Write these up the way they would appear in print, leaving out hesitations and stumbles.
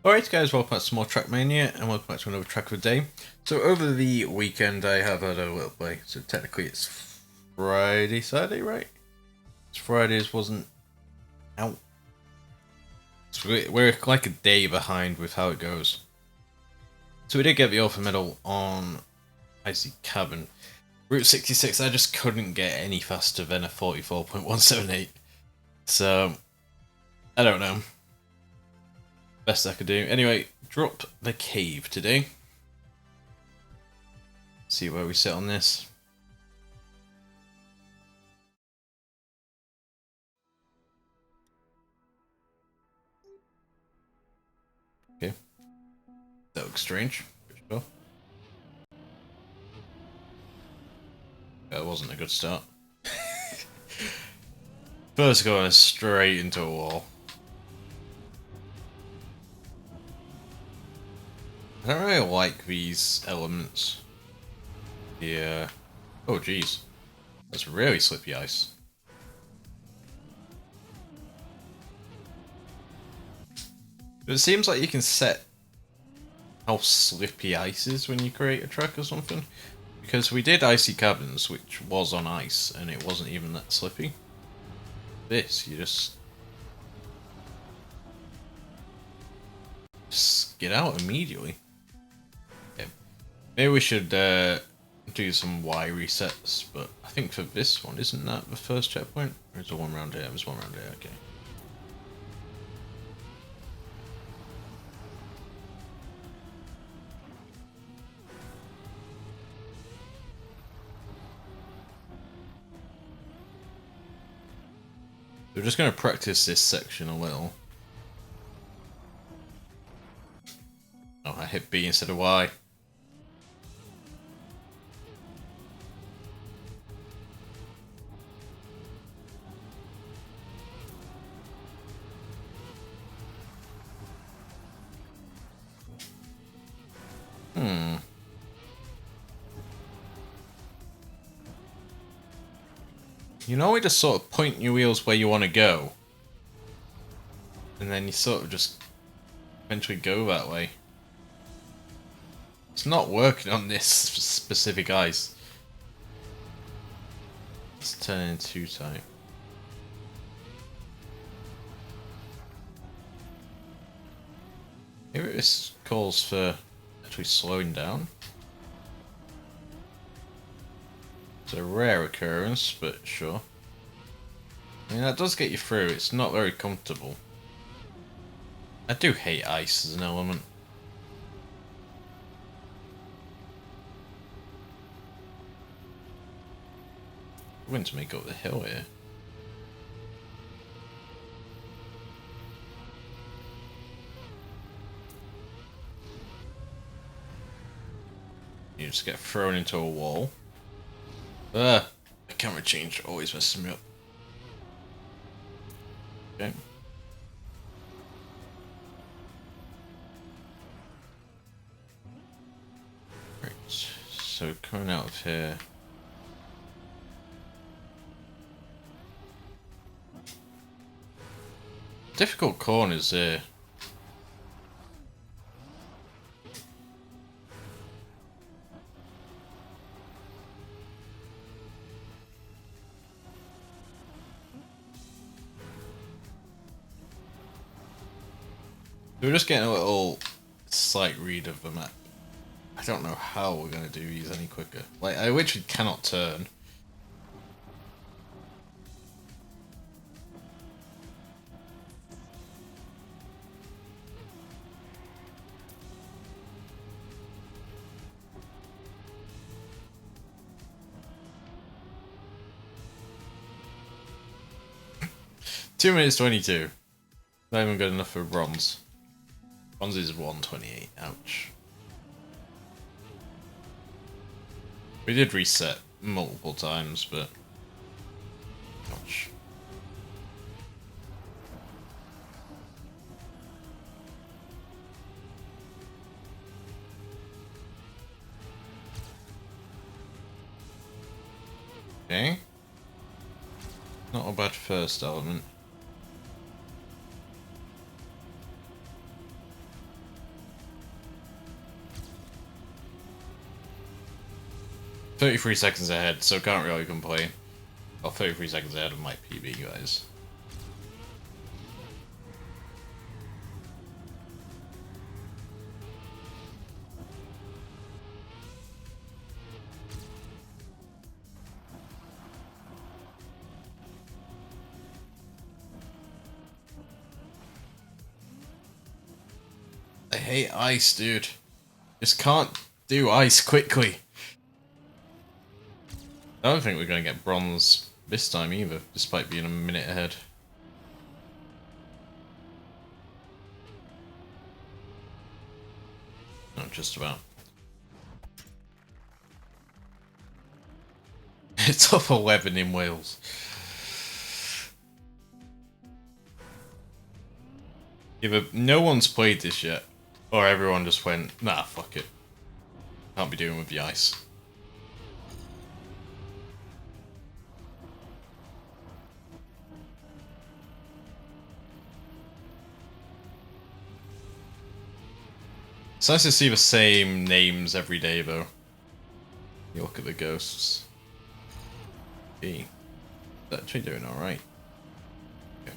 Alright guys, welcome back to more Trackmania and welcome back to another track of the day. So over the weekend I have had a little play, so technically it's Friday, Saturday, right? It's Fridays wasn't out. So we're like a day behind with how it goes. So we did get the Alpha Medal on Icy Cabin. Route 66 I just couldn't get any faster than a 44.178. So, I don't know. Best I could do. Anyway, drop the cave today. See where we sit on this. Okay. That looks strange. For sure. That wasn't a good start. First going straight into a wall. I don't really like these elements. Yeah. Oh jeez. That's really slippy ice. But it seems like you can set how slippy ice is when you create a track or something. Because we did Icy Cabins, which was on ice, and it wasn't even that slippy. This, you just get out immediately. Okay. Maybe we should do some Y resets, but I think for this one, isn't that the first checkpoint? Or is there one round here? There's one round here, okay. We're just going to practice this section a little. Oh, I hit B instead of Y. You know, we just sort of point your wheels where you want to go. And then you sort of just eventually go that way. It's not working on this specific ice. It's turning too tight. Maybe this calls for actually slowing down. It's a rare occurrence, but sure. I mean, that does get you through. It's not very comfortable. I do hate ice as an element. We're going to make up the hill here. You just get thrown into a wall. The camera change always messes me up. Okay. Right, so coming out of here. Difficult corners here. We're just getting a little slight read of the map. I don't know how we're going to do these any quicker. Like, I literally cannot turn. Two minutes 22. Not even good enough for bronze. Bronze is 128. Ouch. We did reset multiple times, but ouch. Okay. Not a bad first element. 33 seconds ahead, so can't really complain. Or 33 seconds ahead of my PB, guys. I hate ice, dude. Just can't do ice quickly. I don't think we're going to get bronze this time either, despite being a minute ahead. Not just about. It's top 11 in Wales. Either no one's played this yet, or everyone just went, nah, fuck it. Can't be doing with the ice. It's nice to see the same names every day, though. You look at the ghosts. Hey, they're actually doing alright. Okay.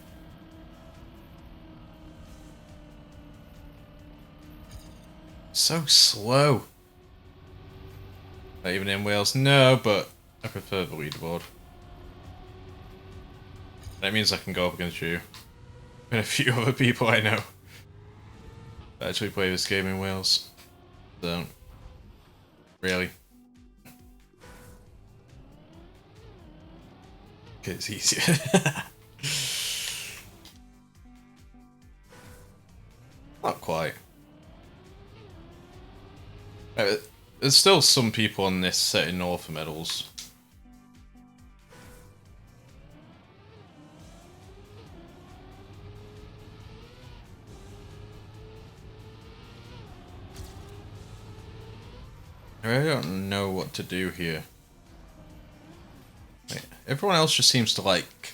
So slow. Not even in Wales. No, but I prefer the leaderboard. That means I can go up against you and a few other people I know that actually play this game in Wales. Don't. Really. It's easier. Not quite. There's still some people on this setting North medals. I really don't know what to do here. Everyone else just seems to, like,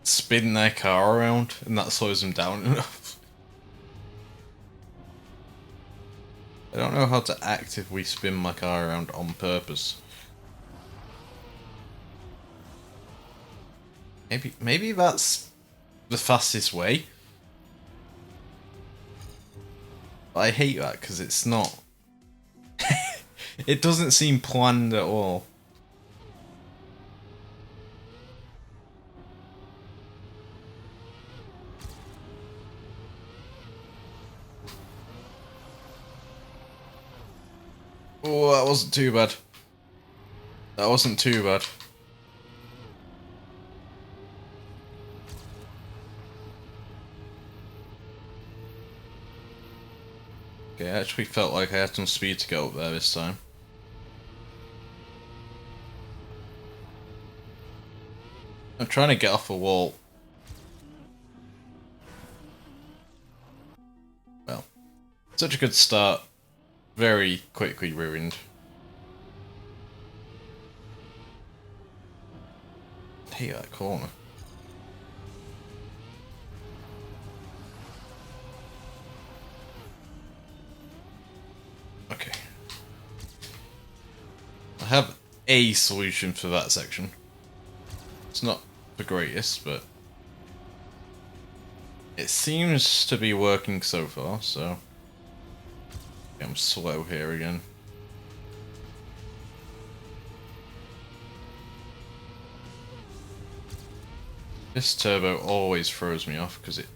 spin their car around, and that slows them down enough. I don't know how to actively spin my car around on purpose. Maybe that's the fastest way. But I hate that, because it's not... It doesn't seem planned at all. Oh, that wasn't too bad. That wasn't too bad. Okay, I actually felt like I had some speed to go up there this time. I'm trying to get off a wall. Well, such a good start. Very quickly ruined. I hate that corner. Okay. I have a solution for that section. It's not the greatest, but it seems to be working so far, so I'm slow here again. This turbo always throws me off because it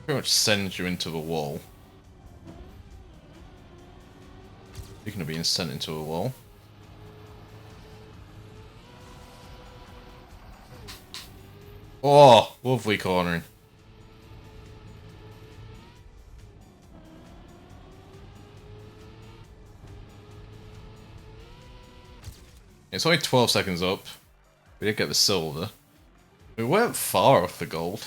pretty much sends you into the wall. Speaking of being sent into a wall. Oh, lovely cornering. It's only 12 seconds up. We did get the silver. We weren't far off the gold.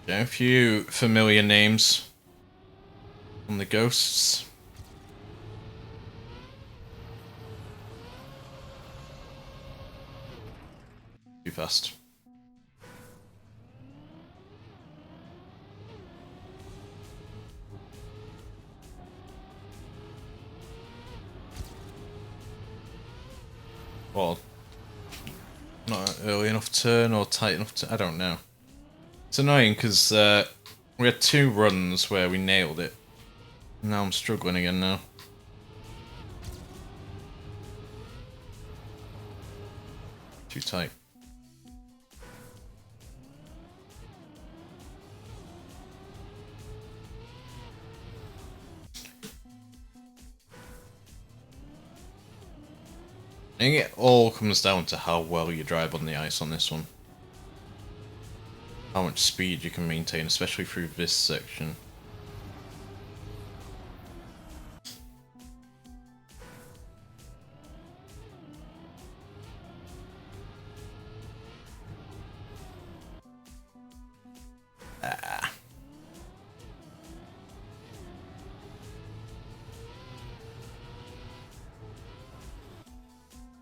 Yeah, a few familiar names on the ghosts. Too fast. Or not early enough turn or tight enough turn. I don't know. It's annoying because we had 2 runs where we nailed it. Now I'm struggling again now. Too tight. I think it all comes down to how well you drive on the ice on this one. How much speed you can maintain, especially through this section.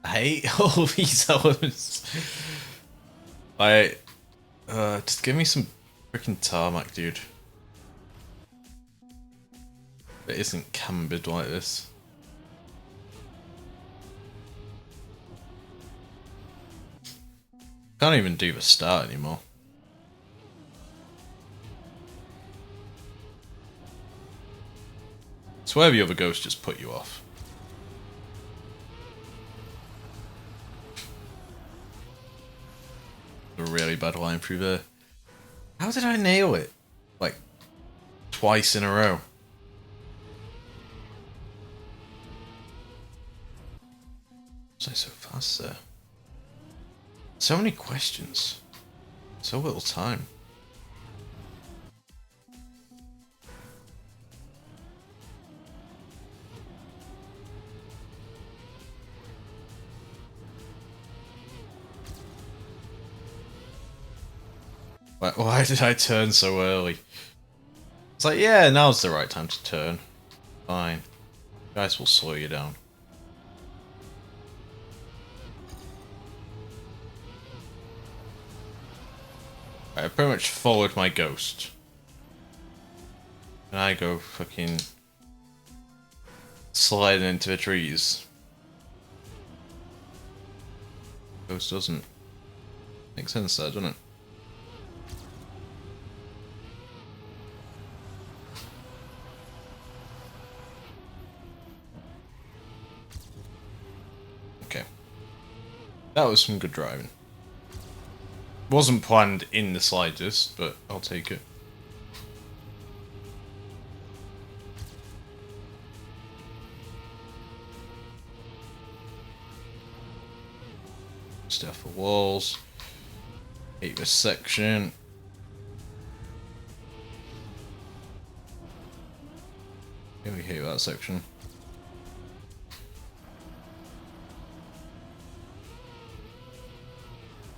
I hate all these elements. Just give me some freaking tarmac, dude. It isn't cambered like this. Can't even do the start anymore. Swear the other ghost just put you off. A really bad line through there. How did I nail it? Like, twice in a row. Was I so fast there? So many questions. So little time. Why did I turn so early? It's like, yeah, now's the right time to turn. Fine. Guys will slow you down. I pretty much followed my ghost. And I go fucking sliding into the trees. Ghost doesn't. Makes sense there, doesn't it? Okay. That was some good driving. Wasn't planned in the slightest, but I'll take it. Stay off the walls. Hate this section. Really hate that section.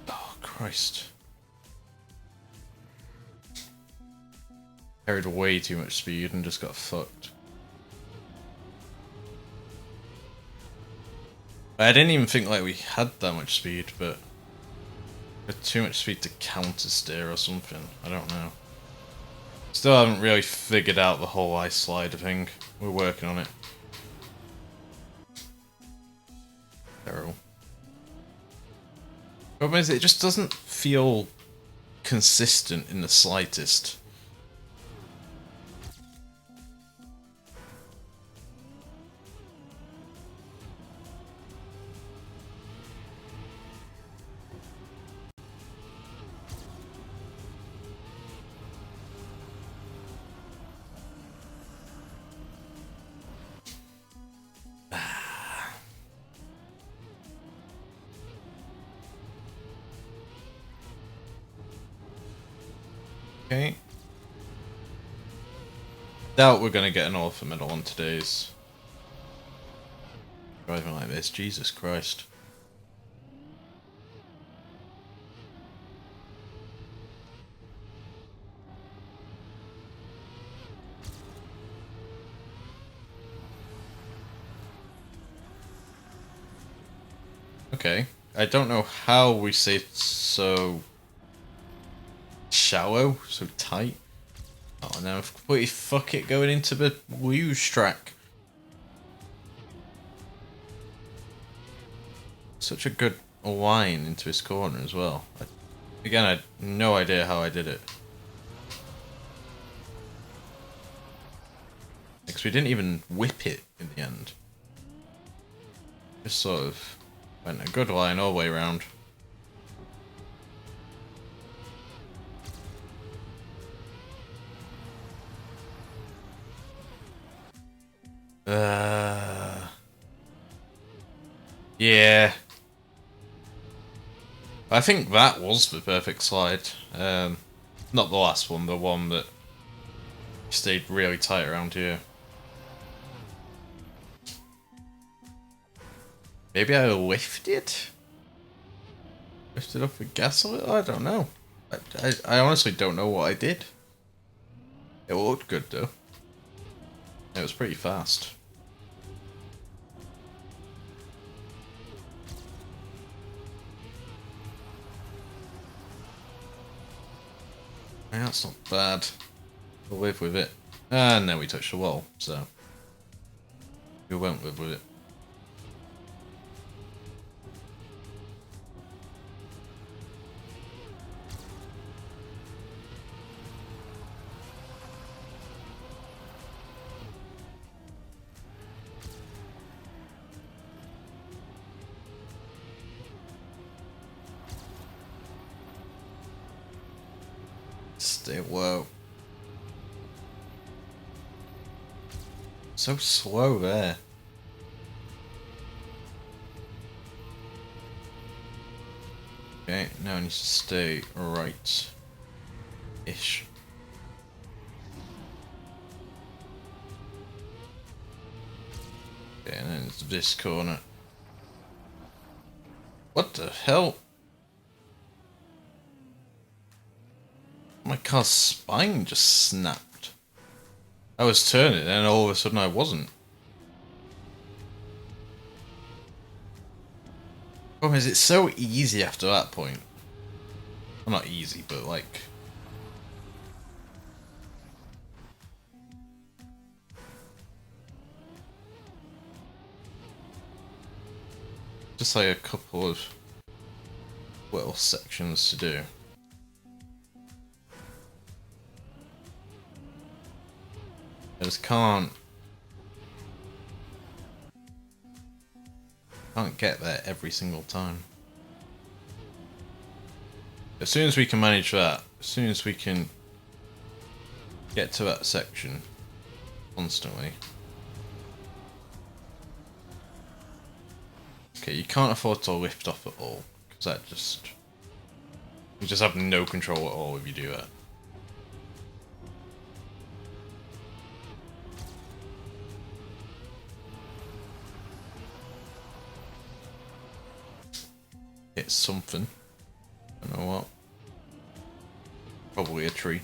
Oh, Christ. Carried way too much speed and just got fucked. I didn't even think like we had that much speed, but we had too much speed to counter steer or something. I don't know. Still haven't really figured out the whole ice slider thing. We're working on it. Terrible. Problem is, it just doesn't feel consistent in the slightest. Okay. Doubt we're gonna get an alpha medal on today's. Driving like this, Jesus Christ. Okay. I don't know how we stayed so shallow, so tight. Oh, now I've completely fuck it going into the luge track. such a good line into his corner as well. Again, I had no idea how I did it. Because we didn't even whip it in the end. Just sort of went a good line all the way around. Yeah. I think that was the perfect slide. Not the last one, the one that stayed really tight around here. Maybe I lifted? Lifted up the gas a little? I don't know. I honestly don't know what I did. It looked good though. It was pretty fast. Yeah, that's not bad. We'll live with it. And then we touched the wall, so we won't live with it. Stay low. So slow there. Okay, now I need to stay right-ish. Okay, and then it's this corner. What the hell? My car's spine just snapped. I was turning and all of a sudden I wasn't. Problem is, it's so easy after that point. Well, not easy, but like... just like a couple of little sections to do. I just can't get there every single time. As soon as we can manage that, as soon as we can get to that section constantly. Okay, you can't afford to lift off at all, because that just... you just have no control at all if you do that. It's something. I don't know what. Probably a tree.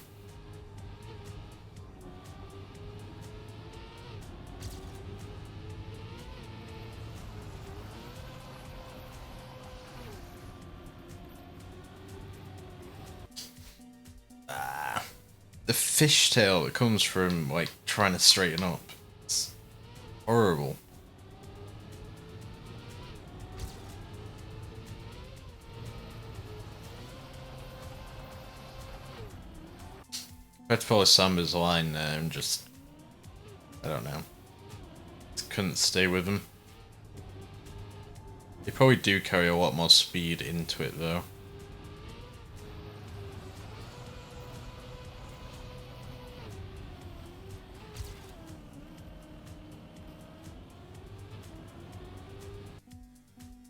The fishtail that comes from like trying to straighten up. It's horrible. I had to follow Samba's line there and just... I don't know. Just couldn't stay with him. They probably do carry a lot more speed into it though.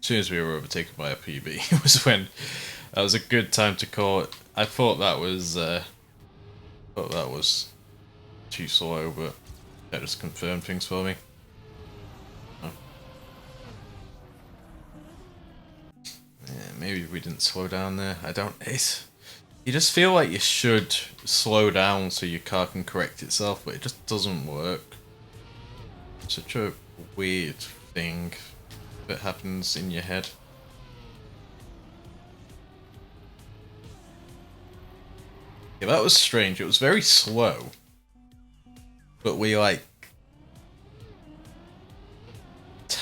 As soon as we were overtaken by a PB was when that was a good time to call it. I thought that was too slow, but that just confirmed things for me. Oh. Yeah, maybe we didn't slow down there. I don't. You just feel like you should slow down so your car can correct itself, but it just doesn't work. Such a weird thing that happens in your head. Yeah, that was strange. It was very slow. But we, like,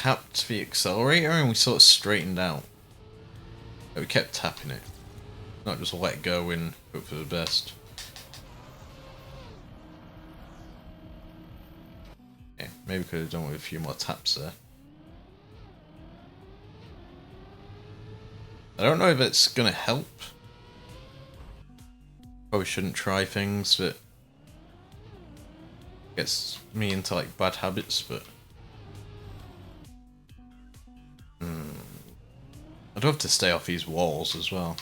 tapped the accelerator and we sort of straightened out. But we kept tapping it. Not just let go and hope for the best. Yeah, maybe could have done with a few more taps there. I don't know if it's gonna help. Probably shouldn't try things that gets me into like bad habits, but I'd love to stay off these walls as well.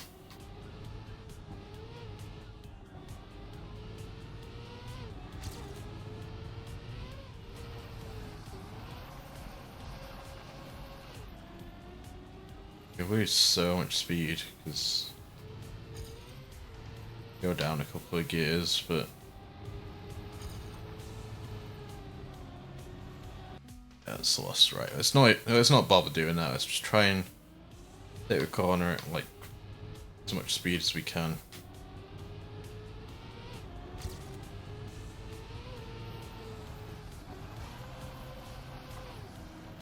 We lose so much speed because go down a couple of gears, but that's lost, right? Let's not bother doing that. Let's just try and take the corner at like as much speed as we can.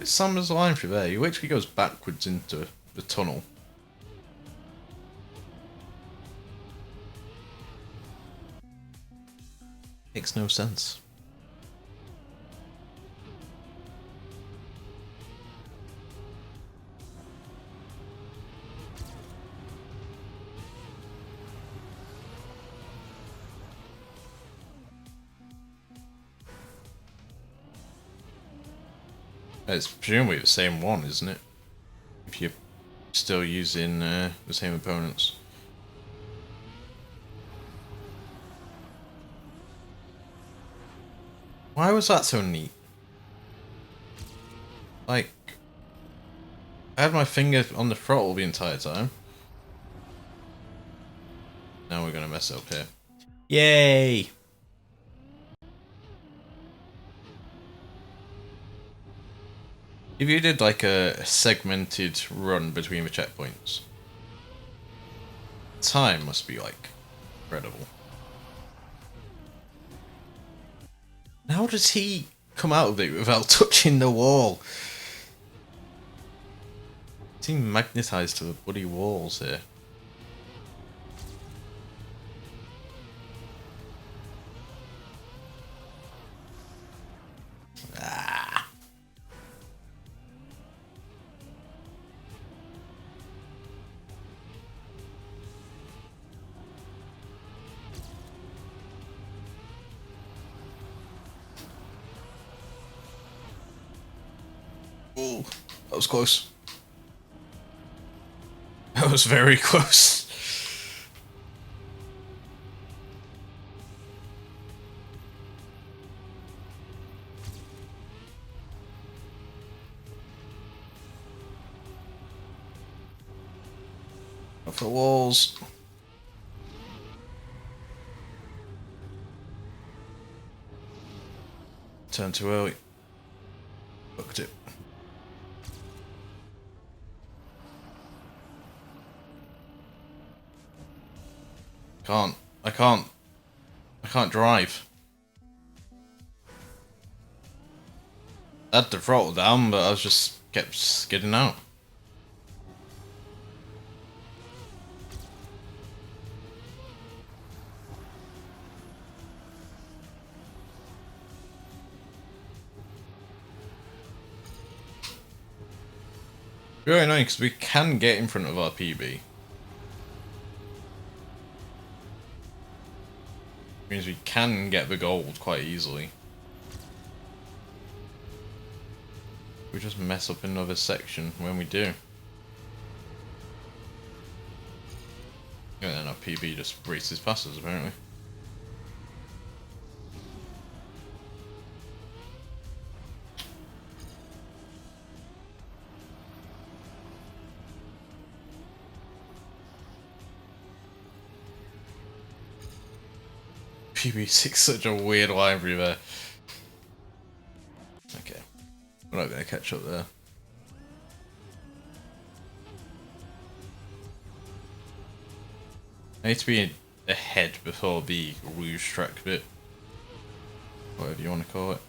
It's Summer's line through there. He literally goes backwards into the tunnel. Makes no sense. It's presumably the same one, isn't it? If you're still using the same opponents. Why was that so neat? Like, I had my finger on the throttle the entire time. Now we're gonna mess up here. Yay! If you did like a segmented run between the checkpoints, time must be like incredible. How does he come out of it without touching the wall? He's magnetized to the bloody walls here. Ah. Oh, that was close. That was very close. Off the walls. Turn too early. Looked it. I can't drive. I had the throttle down, but I was just kept skidding out. Really annoying because we can get in front of our PB. Means we can get the gold quite easily. We just mess up another section when we do. And then our PB just races past us apparently. PB6 such a weird library there. Okay. We're not going to catch up there. I need to be ahead before the luge track bit. Whatever you want to call it.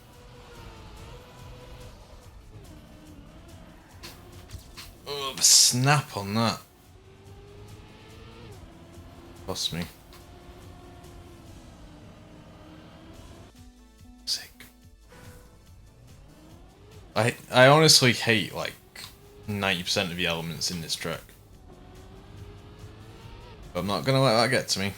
of a snap on that. Cost me. Sick. I honestly hate like 90% of the elements in this track. But I'm not gonna let that get to me.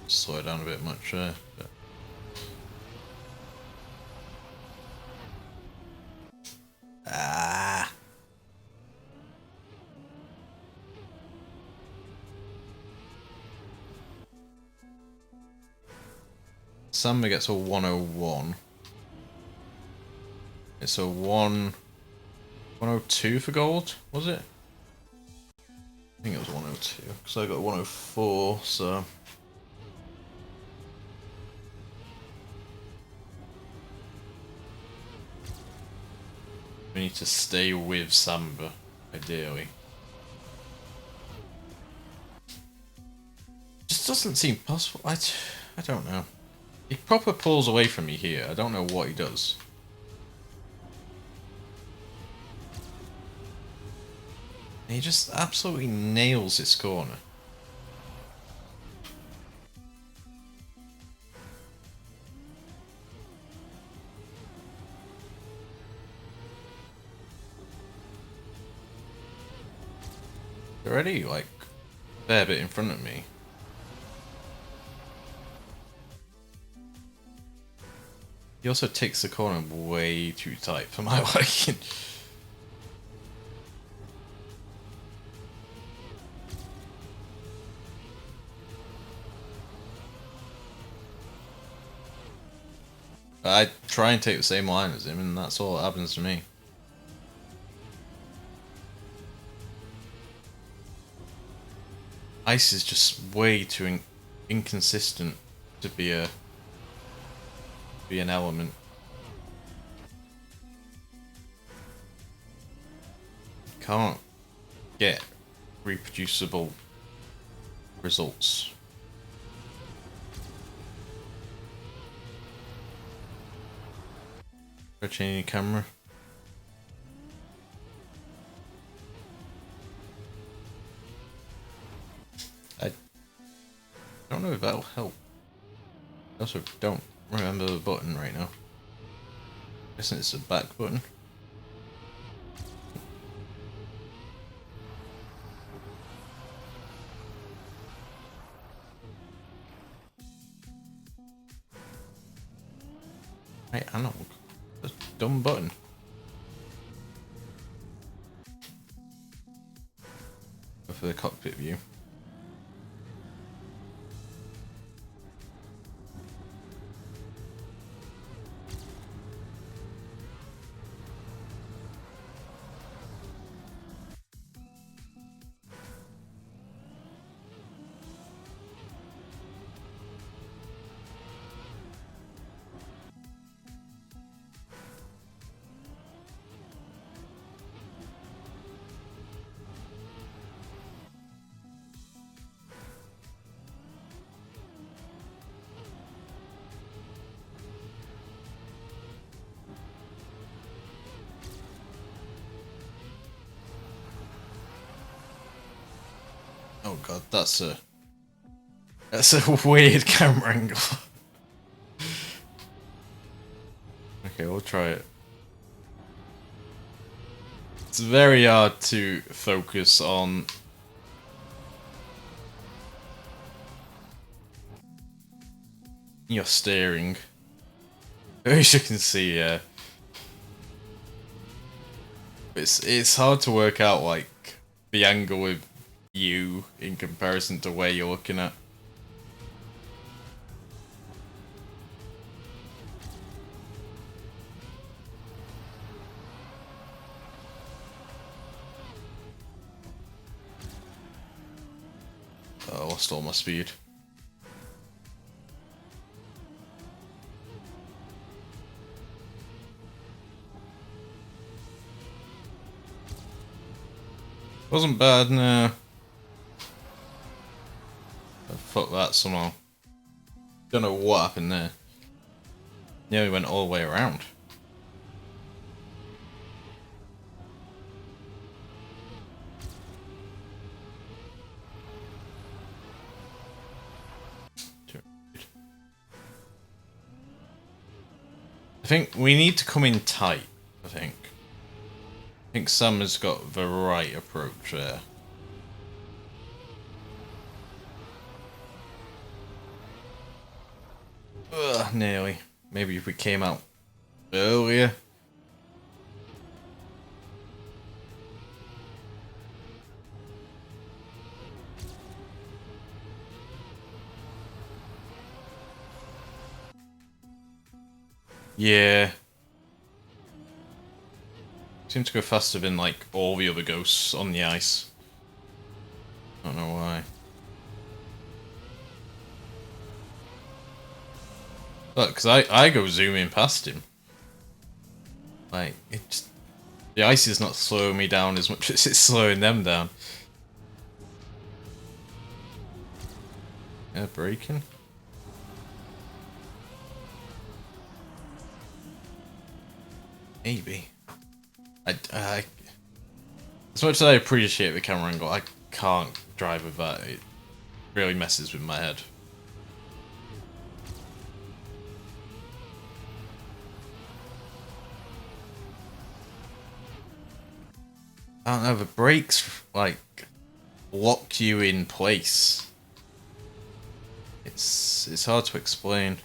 Slow it down a bit much there. But... Ah. Samba gets a 101. It's a 102 for gold, was it? I think it was 102, because I got 104, so... We need to stay with Samba, ideally. Just doesn't seem possible. I don't know. He proper pulls away from me here. I don't know what he does. He just absolutely nails this corner. Already, like, a fair bit in front of me. He also takes the corner way too tight for my liking. I try and take the same line as him, and that's all that happens to me. Ice is just way too inconsistent to be an element. Can't get reproducible results. Changing camera. I don't know if that'll help. I also don't remember the button right now. I'm guessing it's the back button. Right, I know. The dumb button. Go for the cockpit view. Oh god, that's a weird camera angle. Okay, we'll try it. It's very hard to focus on your steering. As you can see, yeah. It's hard to work out like the angle of you in comparison to where you're looking at. Oh, I lost all my speed. Wasn't bad, no. Fuck that somehow. Don't know what happened there. Yeah, we went all the way around. I think we need to come in tight, I think. I think Sam has got the right approach there. Ugh, nearly. Maybe if we came out earlier. Yeah. Seems to go faster than like all the other ghosts on the ice. I don't know why. Look, because I go zooming past him. Like, it's... The ice is not slowing me down as much as it's slowing them down. Yeah, braking. Maybe. As much as I appreciate the camera angle, I can't drive with that. It really messes with my head. I don't know, the brakes, like, lock you in place. It's hard to explain.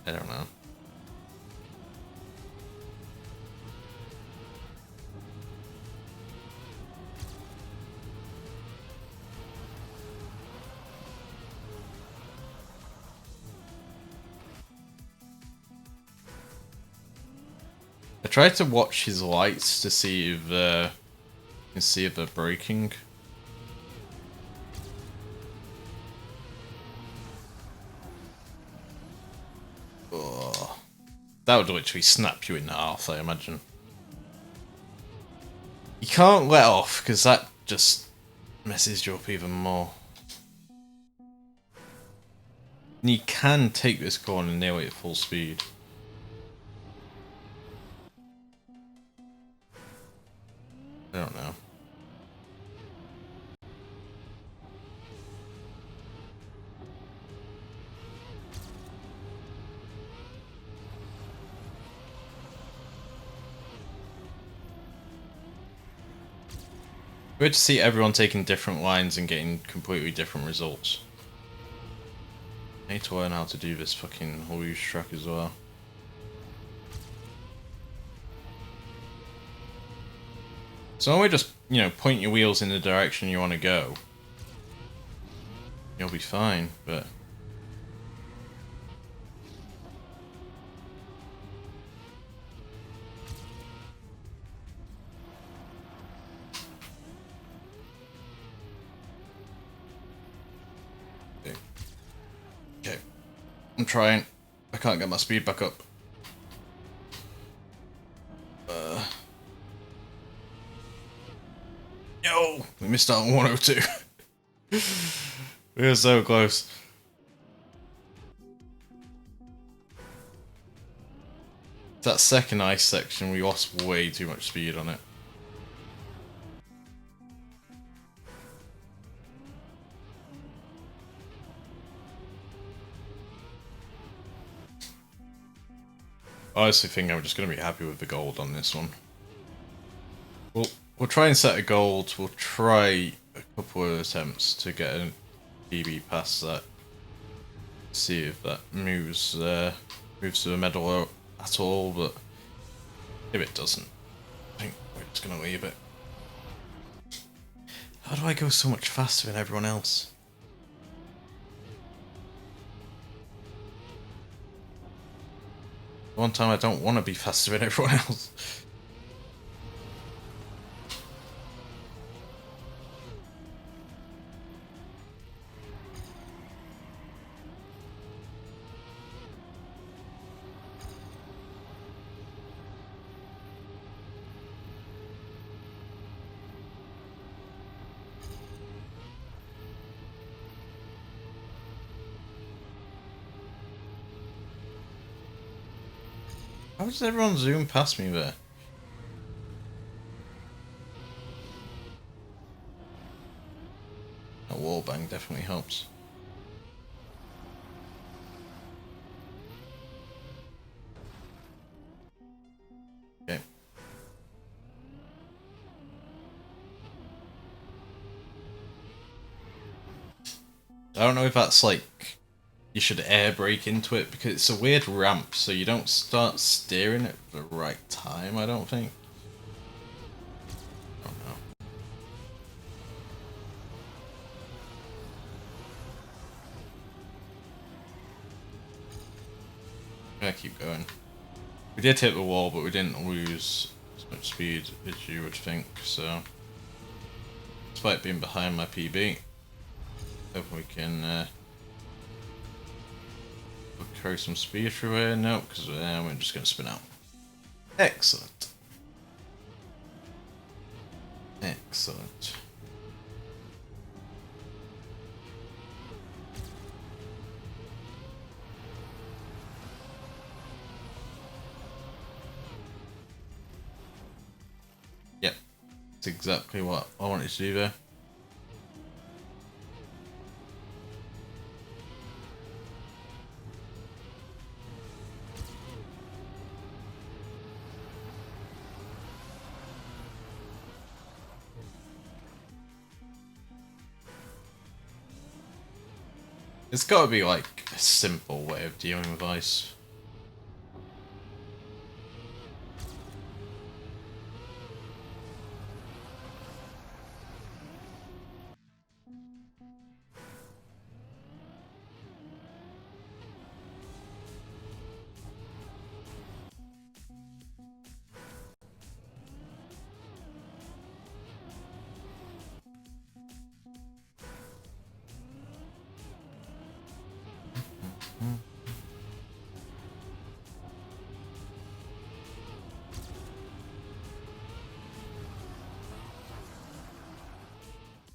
I don't know. I tried to watch his lights to see if you can see if they're braking. Ugh. That would literally snap you in half, I imagine. You can't let off, because that just messes you up even more. And you can take this corner nearly at full speed. I don't know. Good to see everyone taking different lines and getting completely different results. I need to learn how to do this fucking luge track as well. So when we just, you know, point your wheels in the direction you want to go, you'll be fine, but... Okay. I'm trying. I can't get my speed back up. Yo! We missed out on 102. We were so close. That second ice section, we lost way too much speed on it. I honestly think I'm just going to be happy with the gold on this one. We'll try and set a gold. We'll try a couple of attempts to get a PB past that. See if that moves to the medal at all, but if it doesn't, I think we're just going to leave it. How do I go so much faster than everyone else? One time I don't want to be faster than everyone else. How does everyone zoom past me there? A wallbang definitely helps. Okay. I don't know if that's like you should air brake into it because it's a weird ramp, so you don't start steering at the right time, I don't think. I don't know. I'm gonna keep going. We did hit the wall, but we didn't lose as much speed as you would think, so despite being behind my PB, hope we can carry some speed through here. No, because we're just going to spin out. Excellent. Excellent. Yep, that's exactly what I wanted to do there. It's got to be like a simple way of dealing with ice.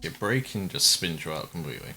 Your braking just spins you out completely.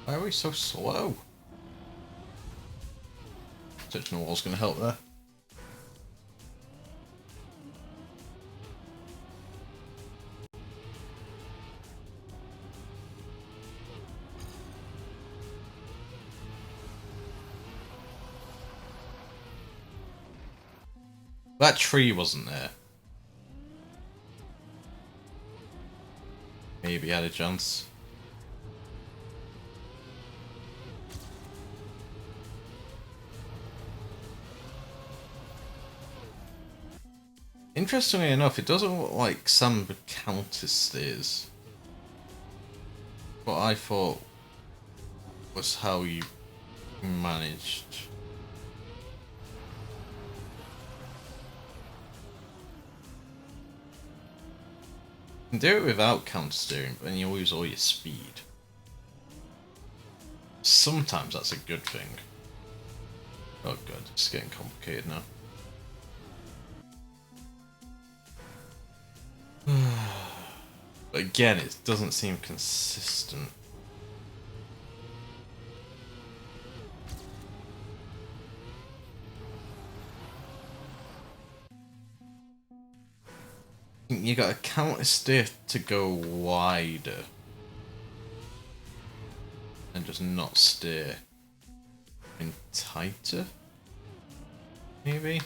Why are we so slow? Touching the wall's gonna help there. That tree wasn't there. Maybe had a chance. Interestingly enough, it doesn't look like some counter steers. What I thought was how you managed. You can do it without counter steering, but then you lose all your speed. Sometimes that's a good thing. Oh god, it's getting complicated now. But again, it doesn't seem consistent. You got a counter steer to go wider and just not steer in tighter, maybe.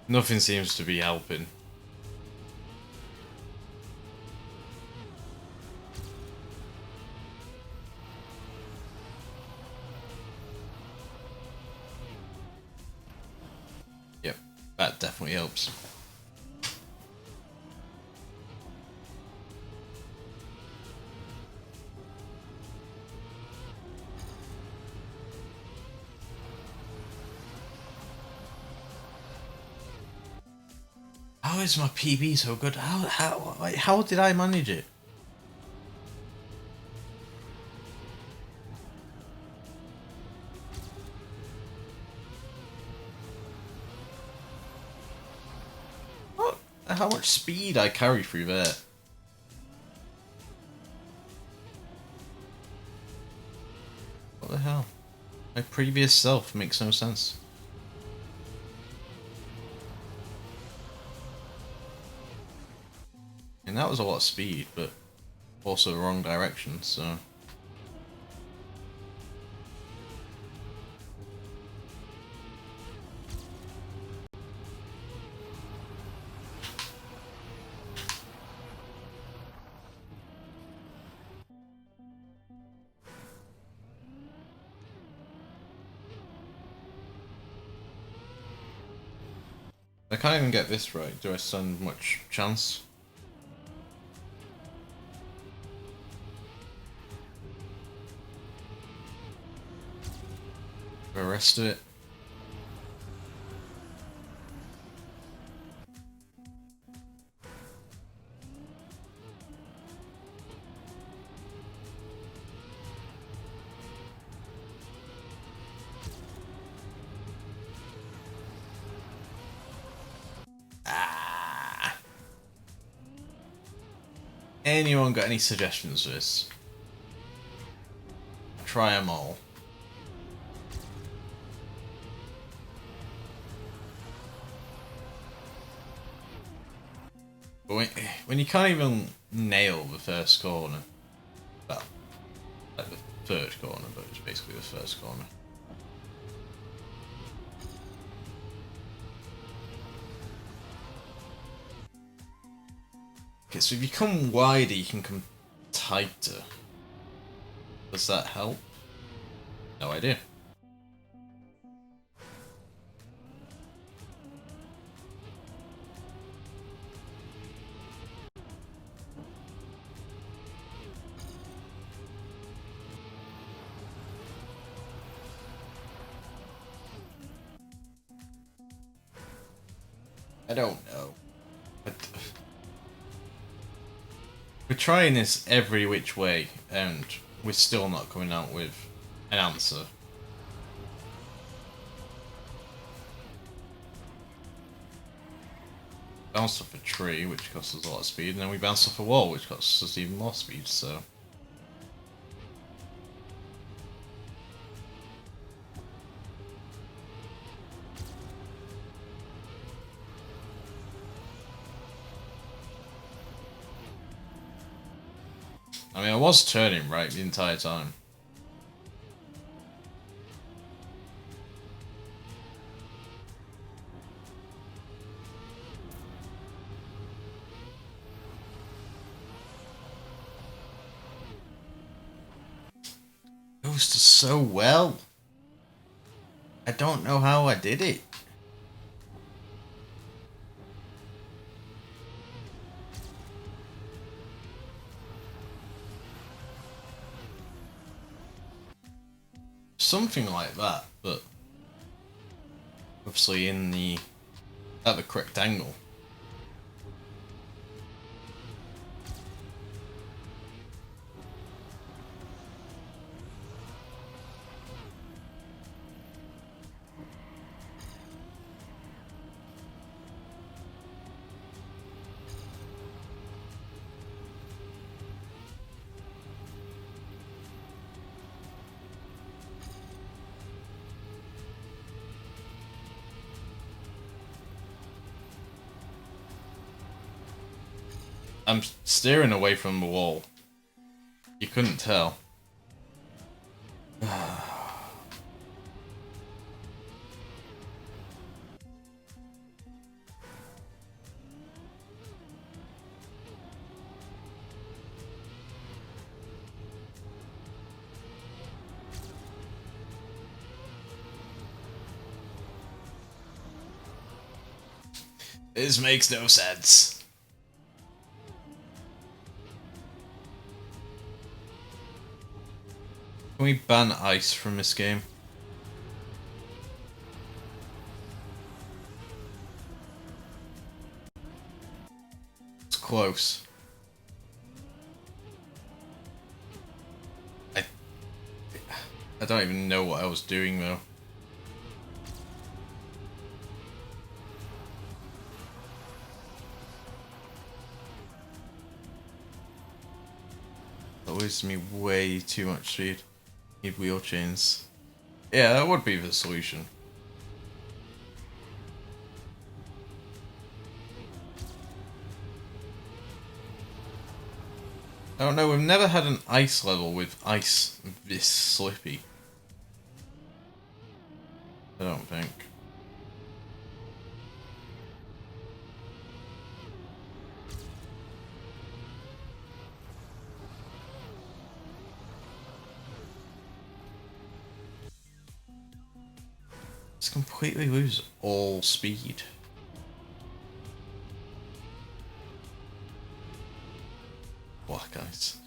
Nothing seems to be helping. Yep, that definitely helps. How is my PB so good? How did I manage it? What? How much speed I carry through there? What the hell? My previous self makes no sense. And that was a lot of speed, but also the wrong direction, so... I can't even get this right. Do I stand much chance? The rest of it? Ah. Anyone got any suggestions for this? Try them all. But when you can't even nail the first corner, well, like the third corner, but it's basically the first corner. Okay, so if you come wider, you can come tighter. Does that help? No idea. I don't know. But we're trying this every which way, and we're still not coming out with an answer. Bounced off a tree, which costs us a lot of speed, and then we bounced off a wall, which costs us even more speed, so... I mean, I was turning right the entire time. It was just so well. I don't know how I did it. Something like that, but obviously at the correct angle. I'm steering away from the wall. You couldn't tell. This makes no sense. Can we ban ice from this game? It's close. I don't even know what I was doing though. That wastes me way too much speed. Need wheel chains. Yeah, that would be the solution. I don't know, we've never had an ice level with ice this slippy. I don't think. Just completely lose all speed. Black ice.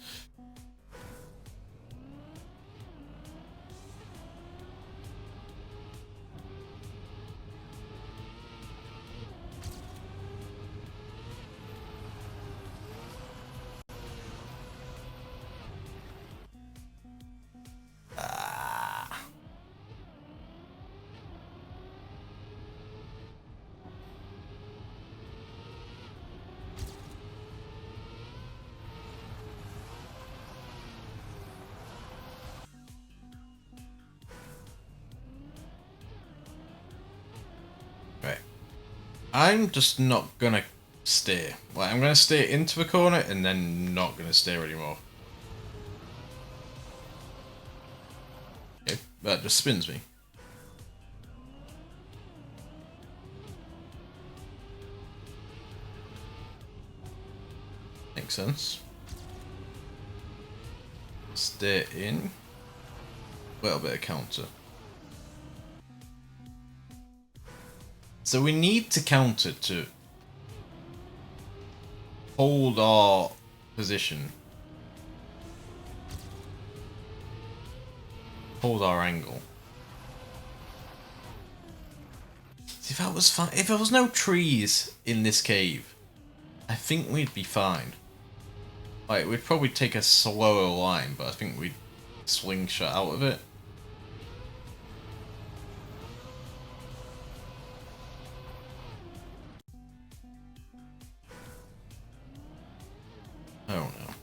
Right. I'm just not gonna steer. Like, I'm gonna steer into the corner and then not gonna steer anymore. Okay, that just spins me. Makes sense. Steer in. A little bit of counter. So we need to counter to hold our position. Hold our angle. See, if that was fine, if there was no trees in this cave, I think we'd be fine. Like, we'd probably take a slower line, but I think we'd slingshot out of it. I don't know.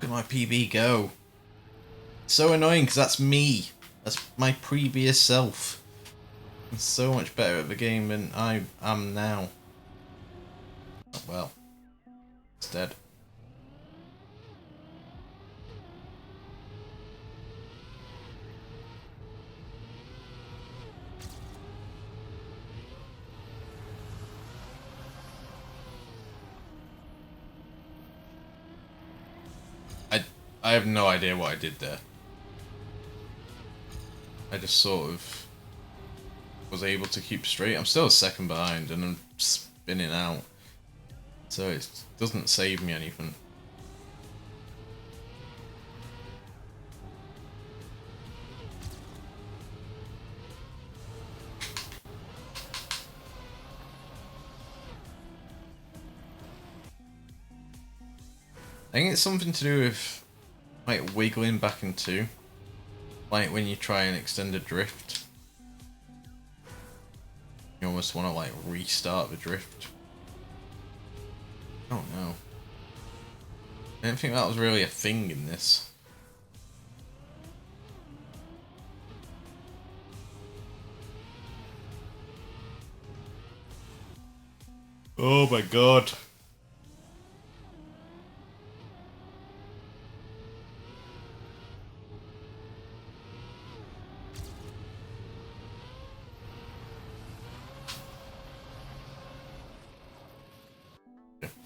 Look at my PB go. So annoying because that's me. That's my previous self. I'm so much better at the game than I am now. Oh, well, it's dead. I have no idea what I did there. I just sort of was able to keep straight. I'm still a second behind and I'm spinning out. So it doesn't save me anything. I think it's something to do with like wiggling back and two. Like when you try and extend a drift. You almost want to like restart the drift. I don't know. I don't think that was really a thing in this. Oh my god.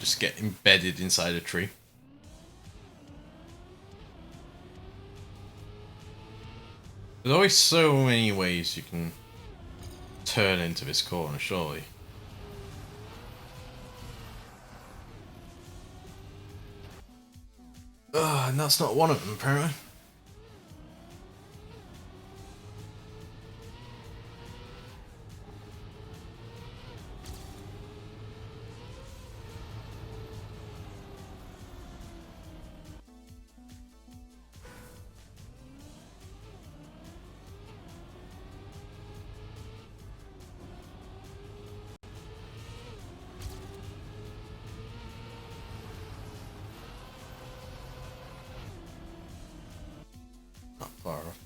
just get embedded inside a tree. There's always so many ways you can turn into this corner, surely. And that's not one of them, apparently. Not far off.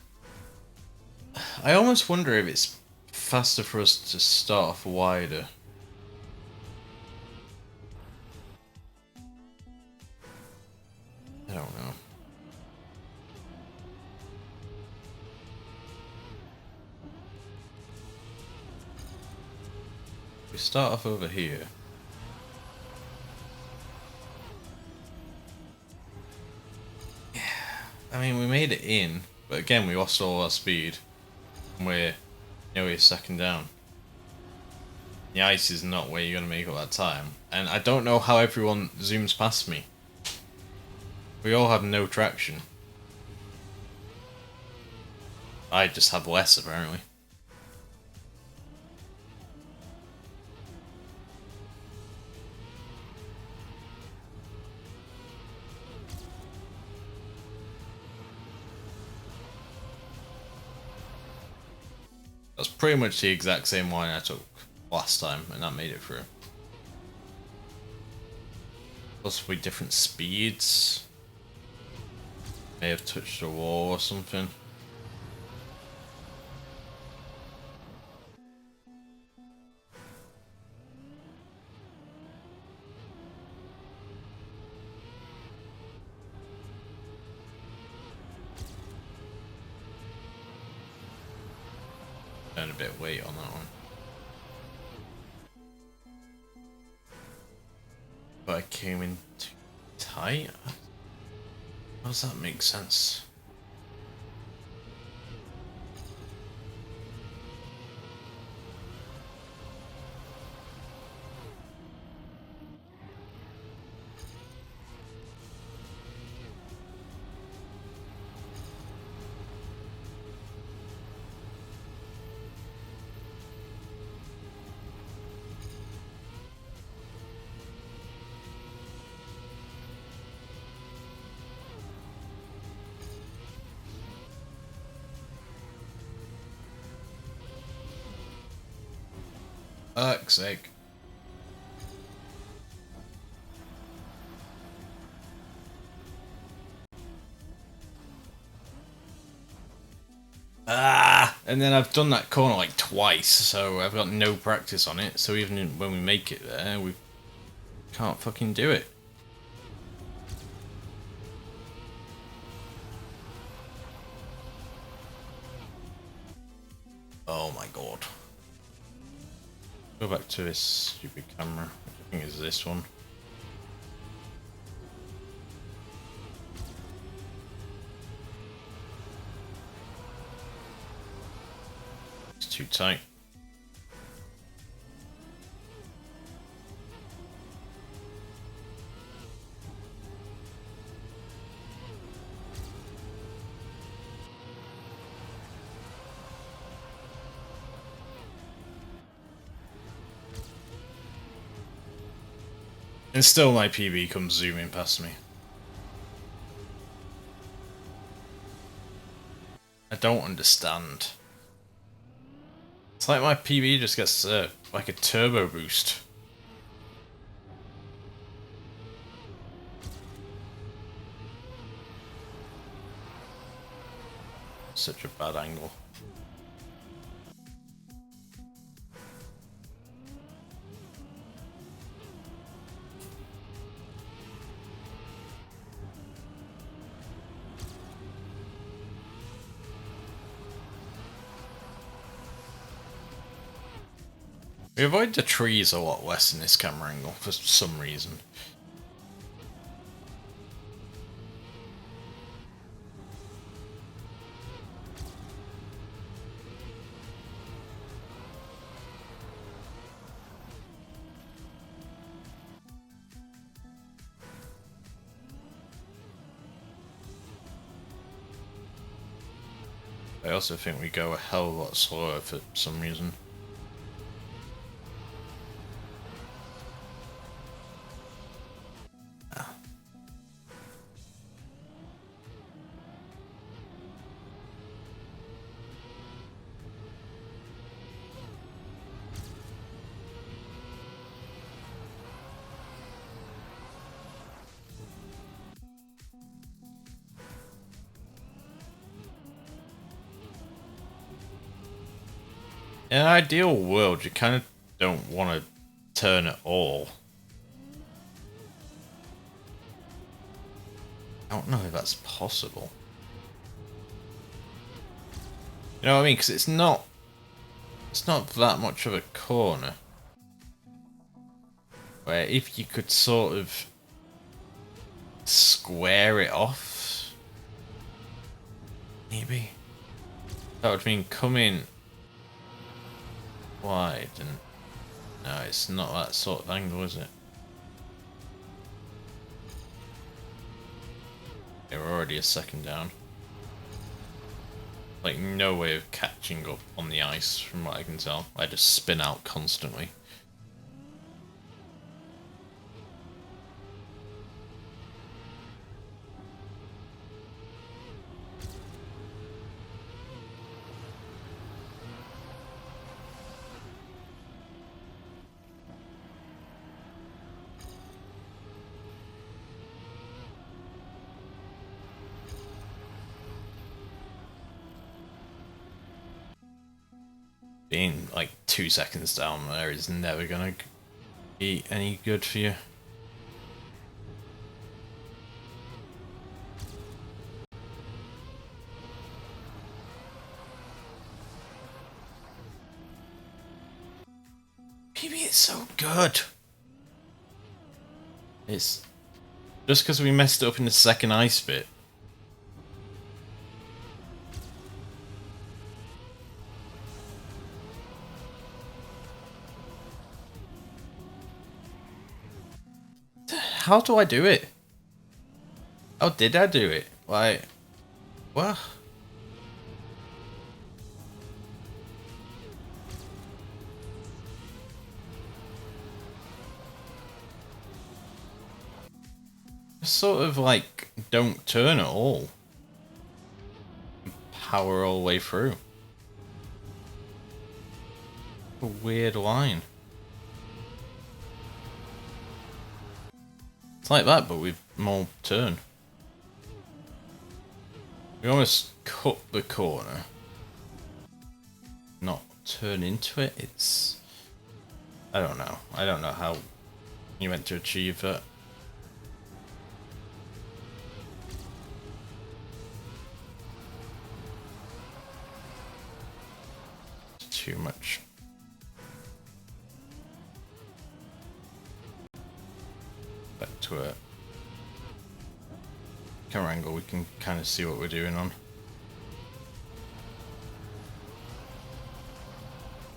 I almost wonder if it's faster for us to start off wider. I don't know. We start off over here. Yeah, I mean, we made it in, but again, we lost all our speed. And we're nearly a second down. The ice is not where you're going to make all that time. And I don't know how everyone zooms past me. We all have no traction. I just have less, apparently. That's pretty much the exact same line I took last time, and that made it through. Possibly different speeds. May have touched a wall or something. Earn a bit of weight on that one. But I came in too tight? How does that make sense? Fuck's sake. And then I've done that corner like twice, so I've got no practice on it, so even when we make it there, we can't fucking do it. Oh my god. Go back to this stupid camera, which I think is this one. It's too tight. And still my PB comes zooming past me. I don't understand. It's like my PB just gets like a turbo boost. Such a bad angle. We avoid the trees a lot less in this camera angle for some reason. I also think we go a hell of a lot slower for some reason. In an ideal world, you kind of don't want to turn at all. I don't know if that's possible. You know what I mean? Because it's not that much of a corner. Where if you could sort of square it off, maybe that would mean coming wide, and no, it's not that sort of angle, is it? Okay, we're already a second down. Like, no way of catching up on the ice from what I can tell. I just spin out constantly. Being like 2 seconds down there is never gonna be any good for you. PB is so good. It's just because we messed up in the second ice bit. How do I do it? How did I do it? Why? What? Sort of like don't turn at all. Power all the way through. A weird line. It's like that, but with more turn. We almost cut the corner. Not turn into it. It's... I don't know. I don't know how you meant to achieve that. It's too much. Back to a camera angle, we can kind of see what we're doing on.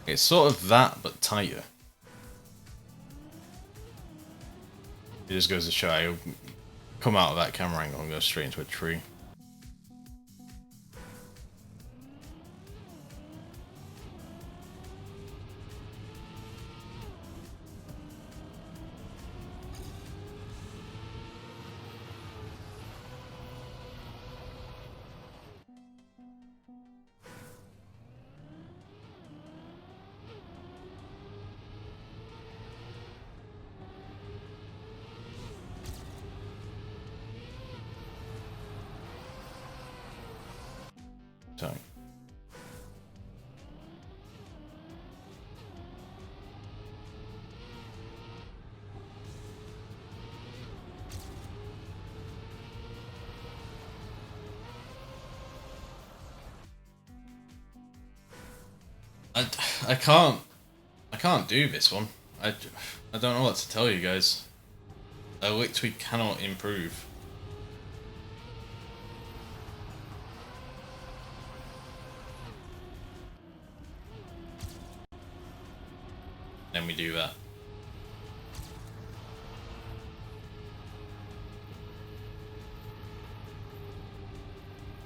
It's sort of that, but tighter. It just goes to show I'll come out of that camera angle and go straight into a tree. So I can't do this one. I don't know what to tell you guys. I literally cannot improve. Then we do that.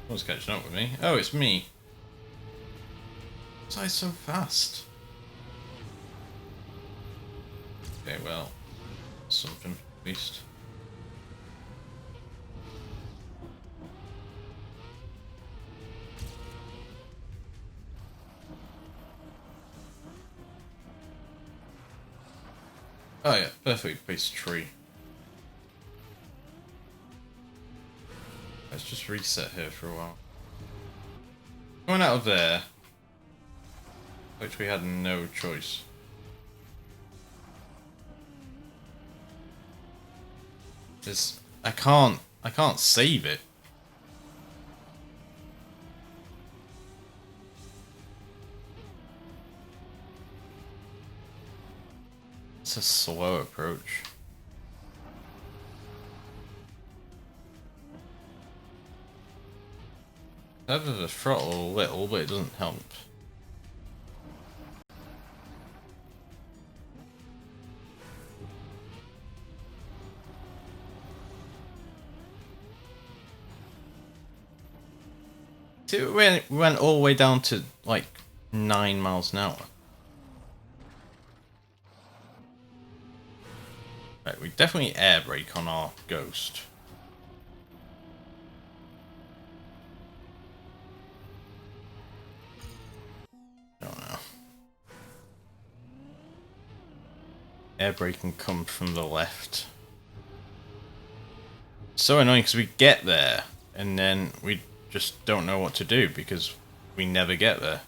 What's catching up with me? Oh, it's me. Why is so fast? Okay, well, something at least. Oh yeah, perfectly placed tree. Let's just reset here for a while. Going out of there, which we had no choice. Just I can't save it. It's a slow approach. I have the throttle a little, but it doesn't help. See, we went all the way down to like 9 miles an hour. Right, we definitely air brake on our Ghost. Don't know. Air brake can come from the left. So annoying because we get there and then we just don't know what to do because we never get there.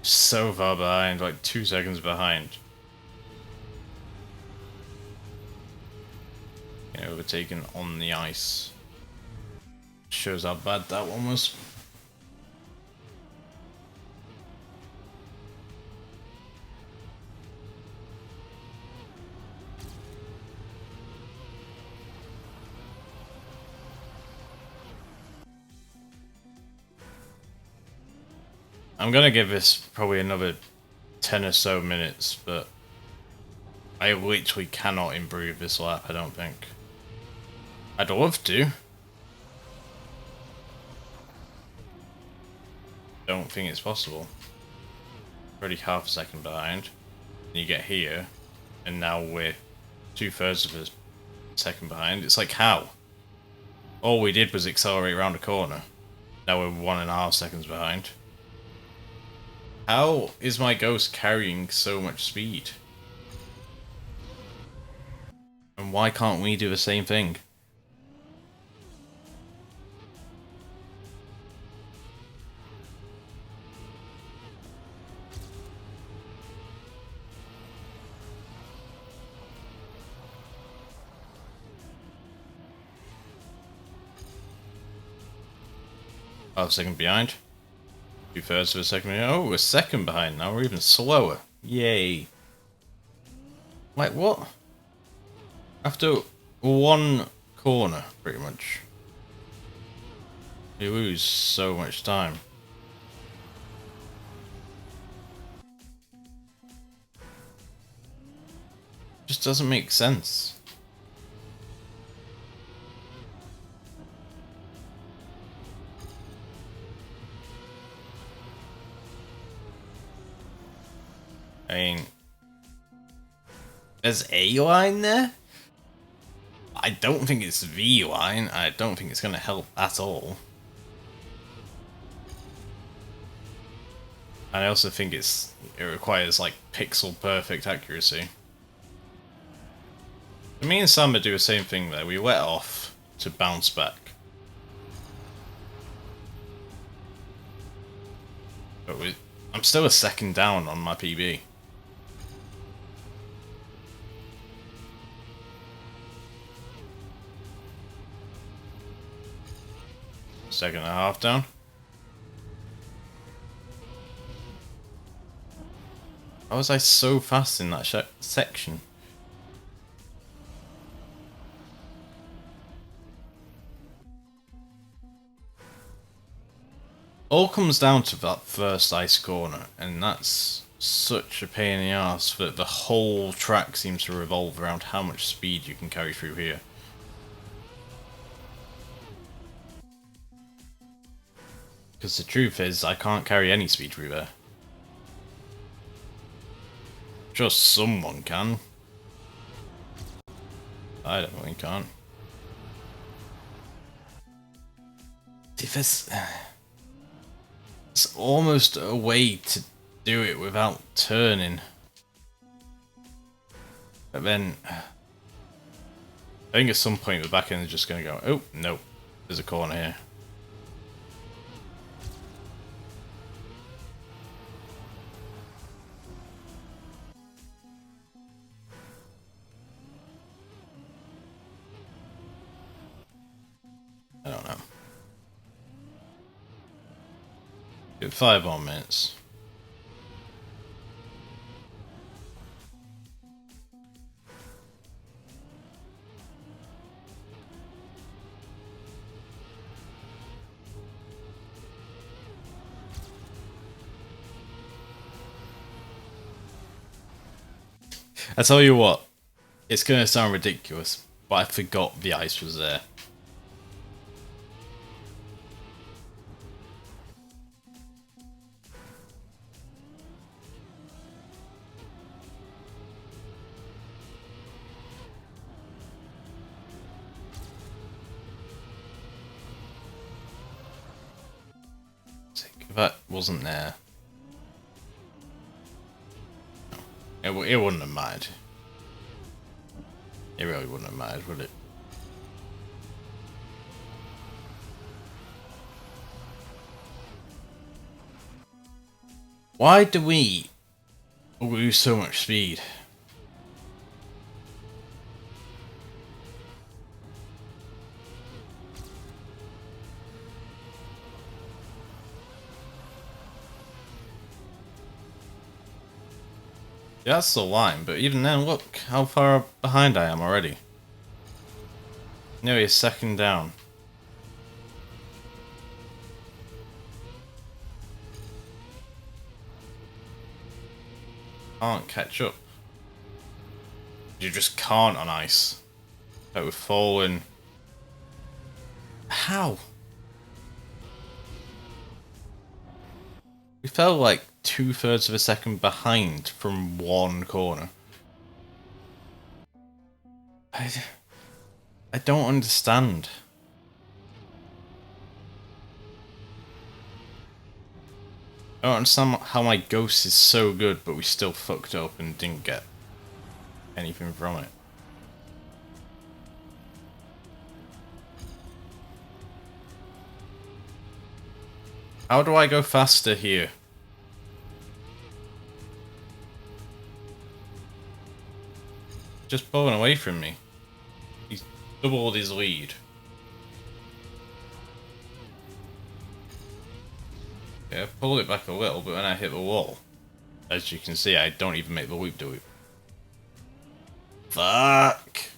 So far behind, like 2 seconds behind. Getting overtaken on the ice. Shows how bad that one was. I'm gonna give this probably another 10 or so minutes, but I literally cannot improve this lap, I don't think. I'd love to. Don't think it's possible. Already half a second behind. And you get here, and now we're 2/3 of a second behind. It's like, how? All we did was accelerate around a corner. Now we're 1.5 seconds behind. How is my Ghost carrying so much speed? And why can't we do the same thing? Half a second behind. 2/3 of a second behind. Oh, we're second behind now. We're even slower. Yay. Like, what? After one corner, pretty much. We lose so much time. Just doesn't make sense. I mean, there's a line there. I don't think it's the line. I don't think it's going to help at all. And I also think it requires like pixel perfect accuracy. Me and Samba do the same thing there. We let off to bounce back. But I'm still a second down on my PB. Second and a half down. How was I so fast in that section? All comes down to that first ice corner, and that's such a pain in the ass that the whole track seems to revolve around how much speed you can carry through here. Because the truth is, I can't carry any speed through there. Just someone can. I definitely can't. There's it's almost a way to do it without turning. But then, I think at some point the back end is just going to go, oh, no, there's a corner here. I don't know. Give it 5 more minutes. I tell you what, it's going to sound ridiculous, but I forgot the ice was there. If that wasn't there, it wouldn't have mattered. It really wouldn't have mattered, would it? Why do we lose so much speed? Yeah, that's the line, but even then, look how far behind I am already. Nearly a second down. Can't catch up. You just can't on ice. Like we're falling. How? We fell like 2/3 of a second behind from one corner. I don't understand. I don't understand how my ghost is so good, but we still fucked up and didn't get anything from it. How do I go faster here? Just pulling away from me. He's doubled his lead. Yeah, I pulled it back a little, but when I hit the wall, as you can see, I don't even make the loop, do it? Fuck!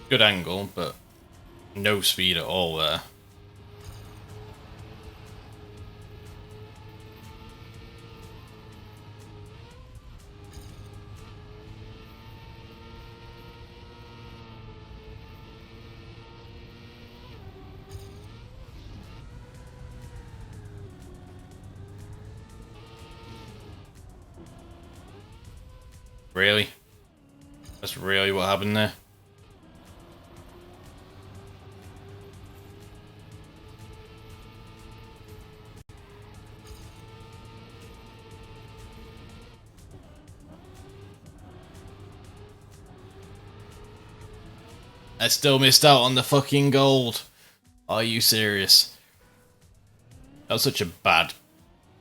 Good angle, but no speed at all there. Really? That's really what happened there? I still missed out on the fucking gold. Are you serious? That was such a bad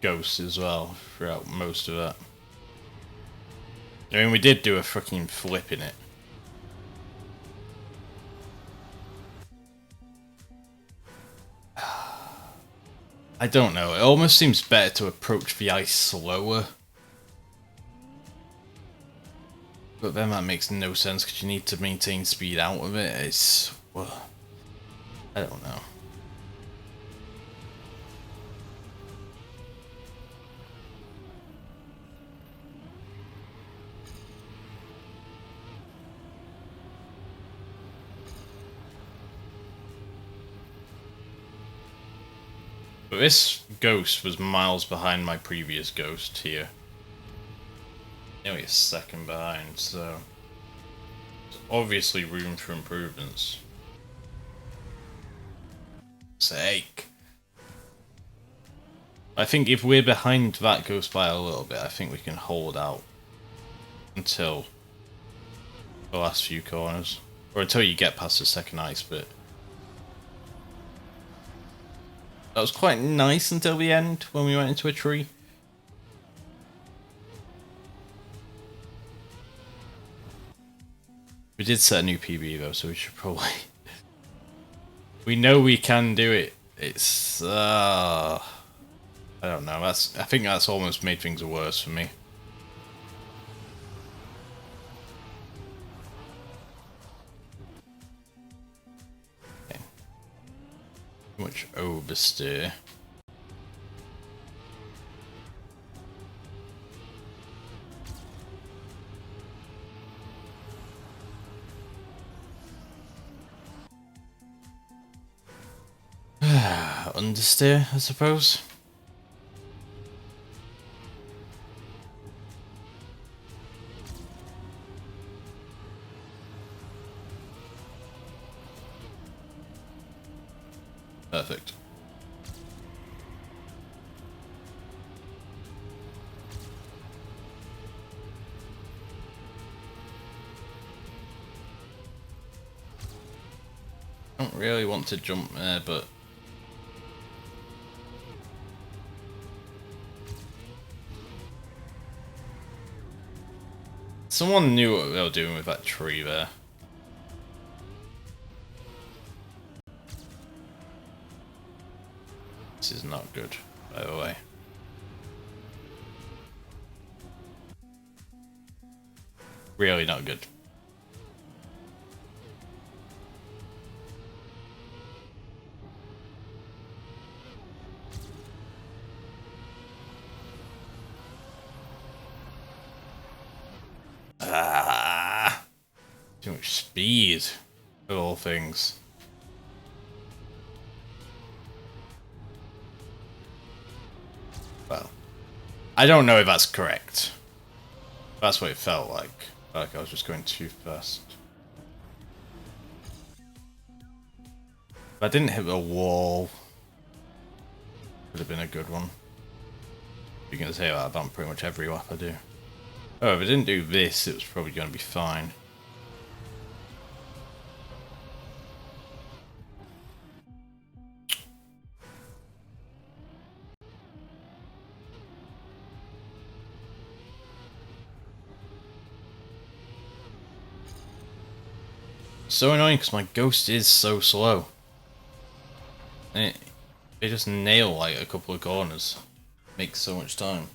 ghost as well throughout most of that. I mean, we did do a fucking flip in it. I don't know. It almost seems better to approach the ice slower. But then that makes no sense because you need to maintain speed out of it. It's... well, I don't know. But this ghost was miles behind my previous ghost here. Nearly a second behind, so... there's obviously room for improvements. Sake. I think if we're behind that ghost by a little bit, I think we can hold out until the last few corners. Or until you get past the second ice bit. That was quite nice until the end when we went into a tree. We did set a new PB though, so we should probably... we know we can do it. It's... I don't know. I think that's almost made things worse for me. Okay. Too much oversteer. Understeer, I suppose. Perfect. I don't really want to jump there, but... someone knew what they were doing with that tree there. This is not good, by the way. Really not good. Ah, too much speed of all things. Well, I don't know if that's correct. That's what it felt like. Like I was just going too fast. If I didn't hit the wall, would have been a good one. You can say that about pretty much every lap I do. Oh, if I didn't do this, it was probably going to be fine. So annoying because my ghost is so slow. And it just nail like a couple of corners. Makes so much time.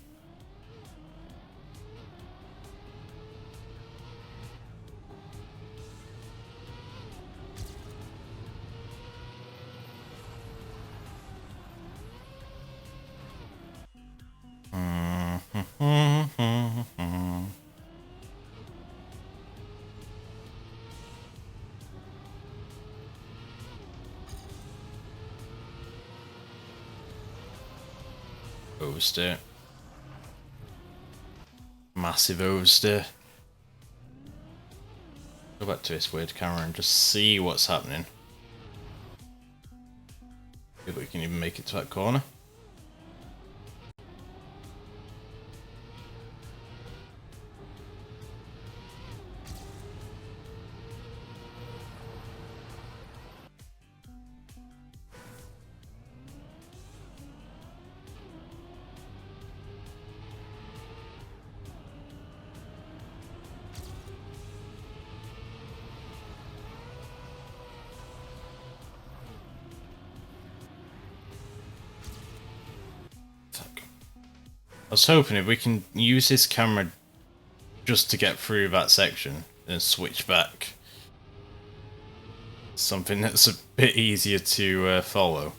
Oversteer. Massive oversteer. Go back to this weird camera and just see what's happening. If we can even make it to that corner. was hoping if we can use this camera just to get through that section and switch back. Something that's a bit easier to follow.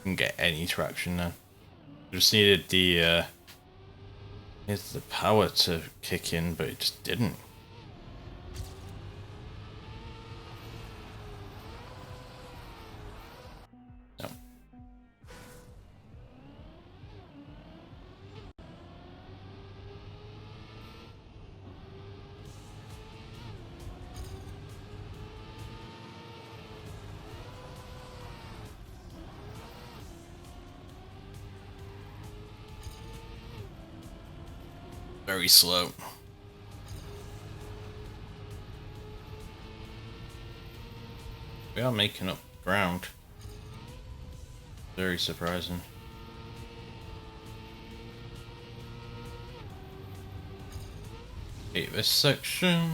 Didn't get any traction now. Just needed the power to kick in, but it just didn't. No. Very slow. We are making up ground. Very surprising. Hate this section.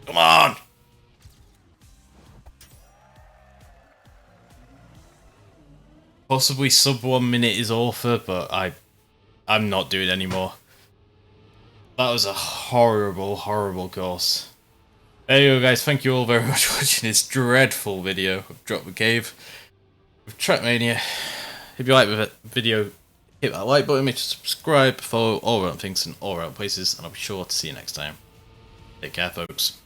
Come on! Possibly sub 1 minute is author, but I'm not doing anymore. That was a horrible, horrible course. There you go, guys. Thank you all very much for watching this dreadful video of Drop the Cave with Trackmania. If you like the video, hit that like button, make sure to subscribe, follow all around things in all around places, and I'll be sure to see you next time. Take care, folks.